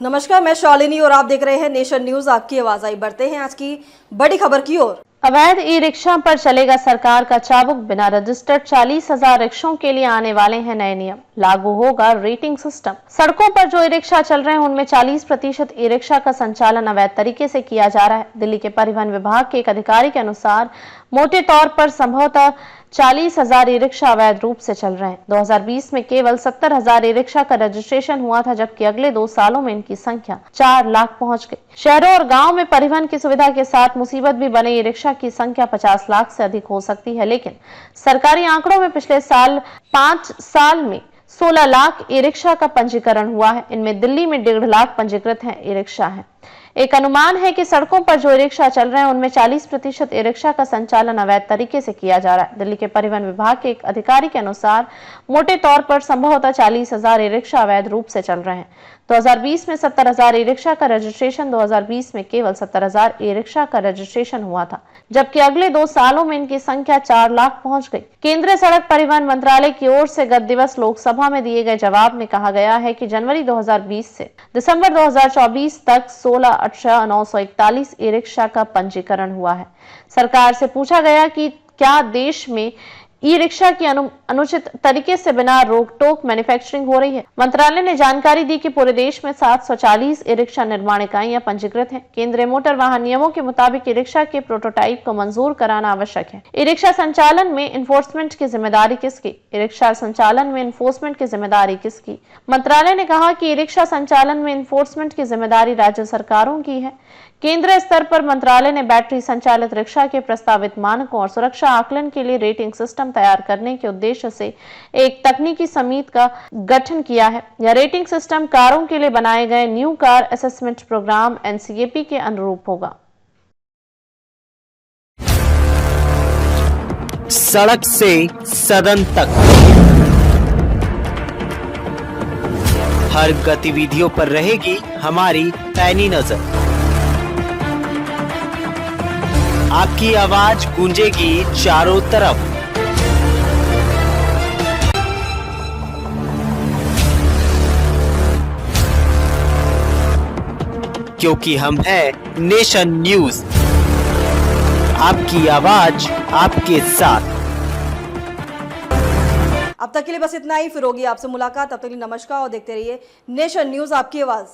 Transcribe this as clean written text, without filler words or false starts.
नमस्कार, मैं शालिनी और आप देख रहे हैं नेशन न्यूज। आपकी आवाज आई। बढ़ते हैं आज की बड़ी खबर की ओर। अवैध ई रिक्शा पर चलेगा सरकार का चाबुक। बिना रजिस्टर्ड 40,000 रिक्शों के लिए आने वाले हैं नए नियम। लागू होगा रेटिंग सिस्टम। सड़कों पर जो ई रिक्शा चल रहे हैं उनमें 40% ई रिक्शा का संचालन अवैध तरीके से किया जा रहा है। दिल्ली के परिवहन विभाग के एक अधिकारी के अनुसार मोटे तौर पर संभवतः 40,000 ई रिक्शा अवैध रूप से चल रहे हैं। 2020 में केवल 70,000 ई रिक्शा का रजिस्ट्रेशन हुआ था, जबकि अगले 2 सालों में इनकी संख्या 4 लाख पहुंच गई। शहरों और गांव में परिवहन की सुविधा के साथ मुसीबत भी बने ई रिक्शा की संख्या 50 लाख से अधिक हो सकती है, लेकिन सरकारी आंकड़ों में पिछले साल 5 साल में 16 लाख ई रिक्शा का पंजीकरण हुआ है। इनमें दिल्ली में 1.5 लाख पंजीकृत है ई रिक्शा है। एक अनुमान है कि सड़कों पर जो ई रिक्शा चल रहे हैं उनमें 40% ई रिक्शा का संचालन अवैध तरीके से किया जा रहा है। दिल्ली के परिवहन विभाग के एक अधिकारी के अनुसार मोटे तौर पर संभवतः 40,000 ई रिक्शा अवैध रूप से चल रहे हैं। 2020 में 70,000 ई रिक्शा का रजिस्ट्रेशन 2020 में केवल 70,000 ई रिक्शा का रजिस्ट्रेशन हुआ था, जबकि अगले 2 सालों में इनकी संख्या 4 लाख पहुंच गई। केंद्रीय सड़क परिवहन मंत्रालय की ओर से गत दिवस लोकसभा में दिए गए जवाब में कहा गया है कि जनवरी 2020 से दिसंबर 2024 तक 16,941 ई रिक्शा का पंजीकरण हुआ है। सरकार से पूछा गया कि क्या देश में ई रिक्शा की अनुचित तरीके से बिना रोक टोक मैन्युफैक्चरिंग हो रही है। मंत्रालय ने जानकारी दी कि पूरे देश में 740 ई रिक्शा निर्माण इकाइयां पंजीकृत हैं। केंद्रीय मोटर वाहन नियमों के मुताबिक ई रिक्शा के प्रोटोटाइप को मंजूर कराना आवश्यक है। ई रिक्शा संचालन में इन्फोर्समेंट की जिम्मेदारी किसकी? ई रिक्शा संचालन में इन्फोर्समेंट की जिम्मेदारी किसकी? मंत्रालय ने कहा कि ई रिक्शा संचालन में इन्फोर्समेंट की जिम्मेदारी राज्य सरकारों की है। केंद्रीय स्तर पर मंत्रालय ने बैटरी संचालित रिक्शा के प्रस्तावित मानकों और सुरक्षा आकलन के लिए रेटिंग सिस्टम तैयार करने के उद्देश्य से एक तकनीकी समिति का गठन किया है। यह रेटिंग सिस्टम कारों के लिए बनाए गए new car assessment programme NCAP के अनुरूप होगा। सड़क से सदन तक हर गतिविधियों पर रहेगी हमारी पैनी नजर। आपकी आवाज गूंजेगी चारों तरफ। क्योंकि हम हैं नेशन न्यूज, आपकी आवाज आपके साथ। अब तक के लिए बस इतना ही। फिर होगी आपसे मुलाकात। तब तक के लिए नमस्कार और देखते रहिए नेशन न्यूज, आपकी आवाज।